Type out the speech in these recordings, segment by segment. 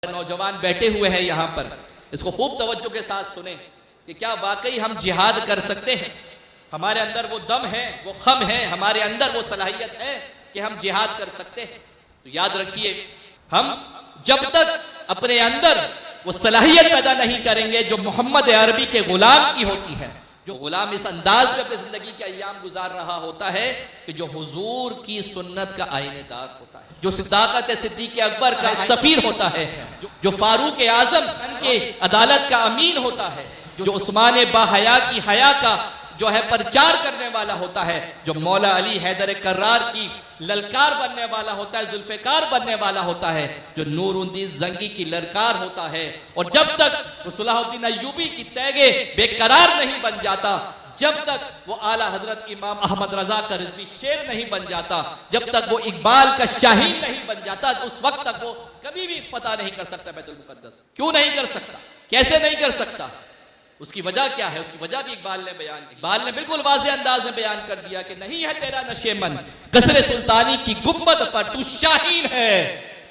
नौजवान बैठे हुए हैं यहाँ पर, इसको खूब तवज्जो के साथ सुने कि क्या वाकई हम जिहाद कर सकते हैं। हमारे अंदर वो दम है, वो खम है, हमारे अंदर वो सलाहियत है कि हम जिहाद कर सकते हैं। तो याद रखिए, हम जब तक अपने अंदर वो सलाहियत पैदा नहीं करेंगे जो मोहम्मद अरबी के गुलाम की होती है, जो गुलाम इस अंदाज में अपनी जिंदगी के अय्याम गुजार रहा होता है कि जो हुजूर की सुन्नत का आईनेदार होता है, जो सिद्दीक़त सिद्दीक़ अकबर का सफीर होता है, जो फारूक आजम के अदालत का अमीन होता है, जो उस्मान बाहया की हया का जो है प्रचार करने वाला होता है, जो मौला अली हैदर कर्रार की ललकार बनने वाला होता है, जुल्फ़िकार बनने वाला होता है, जो नूरुद्दीन जंगी की ललकार होता है। और जब तक वो सलाहुद्दीन अय्यूबी की तैगे बेकरार नहीं बन जाता, जब तक वो आला हजरत इमाम अहमद रजा का रिजवी शेर नहीं बन जाता, जब तक वो इकबाल का शाहीन नहीं बन जाता, तो उस वक्त तक वो कभी भी फतह नहीं कर सकता बैतुल मुक़द्दस। क्यों नहीं कर सकता, कैसे नहीं कर सकता, उसकी वजह क्या है? उसकी वजह भी इकबाल ने बयान की। इकबाल ने बिल्कुल वाज़ेह अंदाज में बयान कर दिया कि नहीं है तेरा नशेमन कसरे सुल्तानी की गुम्बद पर, तू शाहीन है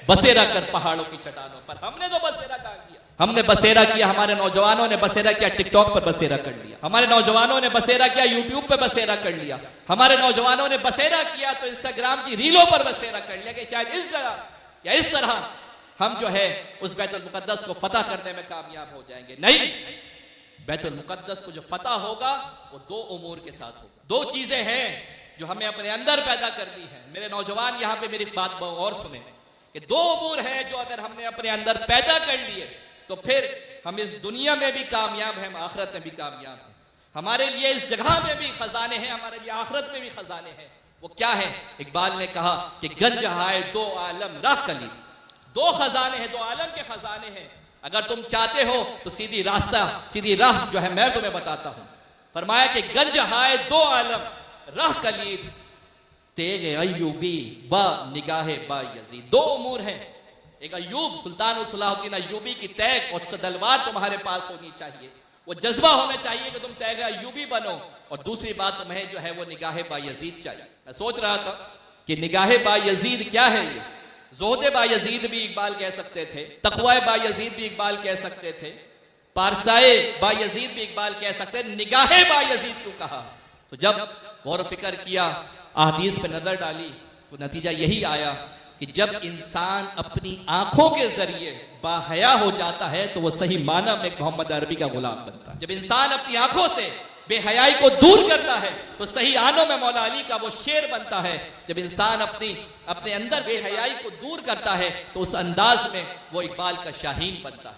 बसेरा कर पहाड़ों की चट्टानों पर। हमने तो बसेरा कहाँ किया? हमने बसेरा किया, हमारे नौजवानों ने बसेरा किया, टिकटॉक पर बसेरा कर लिया, हमारे नौजवानों ने बसेरा किया, यूट्यूब पर बसेरा कर लिया, हमारे नौजवानों ने बसेरा किया तो इंस्टाग्राम की रीलों पर बसेरा कर लिया कि शायद इस तरह या इस तरह हम जो है उस बैतुल मुक़द्दस को फतह करने में कामयाब हो जाएंगे। नहीं, बैतुल मुक़द्दस को जो फतह होगा वो दो उमूर के साथ होगा। दो चीजें हैं जो हमें अपने अंदर पैदा करनी है। मेरे नौजवान यहाँ पे मेरी बात और सुने कि दो उमूर है जो अगर हमने अपने अंदर पैदा कर लिए तो फिर हम इस दुनिया में भी कामयाब हैं, हम आखिरत में भी कामयाब हैं। हमारे लिए इस जगह में भी खजाने हैं, हमारे लिए आखिरत में भी खजाने हैं। वो क्या है? इकबाल ने कहा कि गंज हाय दो आलम राह कली, दो खजाने हैं, दो आलम के खजाने हैं। अगर तुम चाहते हो तो सीधी राह जो है मैं तुम्हें बताता हूं। फरमाया कि गंज हाय दो आलम राह कलीद तेगे अय्यूबी बा निगाहे बा यजीद। दो उमूर हैं, एक अय्यूब सुल्तान सलाहुद्दीन अय्यूबी की तैग और सदलवार तुम्हारे पास होनी चाहिए, वो जज्बा होना चाहिए कि तुम तैग अय्यूबी बनो। और दूसरी बात तुम्हें जो है वो निगाहे बा यजीद चाहिए। मैं सोच रहा था कि निगाहे बा यजीद क्या है? ये ज़ोहदे बायज़ीद भी इकबाल कह सकते थे, तक़वा बायज़ीद भी इकबाल कह सकते थे, पारसाए बायज़ीद भी इकबाल कह सकते थे, निगाहे बायज़ीद क्यों कहा? तो जब गौर फिक्र किया, अहदीस पे नजर डाली, तो नतीजा यही आया कि जब इंसान अपनी आंखों के जरिए बाहया हो जाता है तो वो सही माना में मोहम्मद अरबी का गुलाम बनता है। जब इंसान अपनी आंखों से बेहयाई को दूर करता है तो सही आनों में मौला अली का वो शेर बनता है। जब इंसान अपने अंदर बेहयाई को दूर करता है तो उस अंदाज में वो इकबाल का शाहीन बनता है।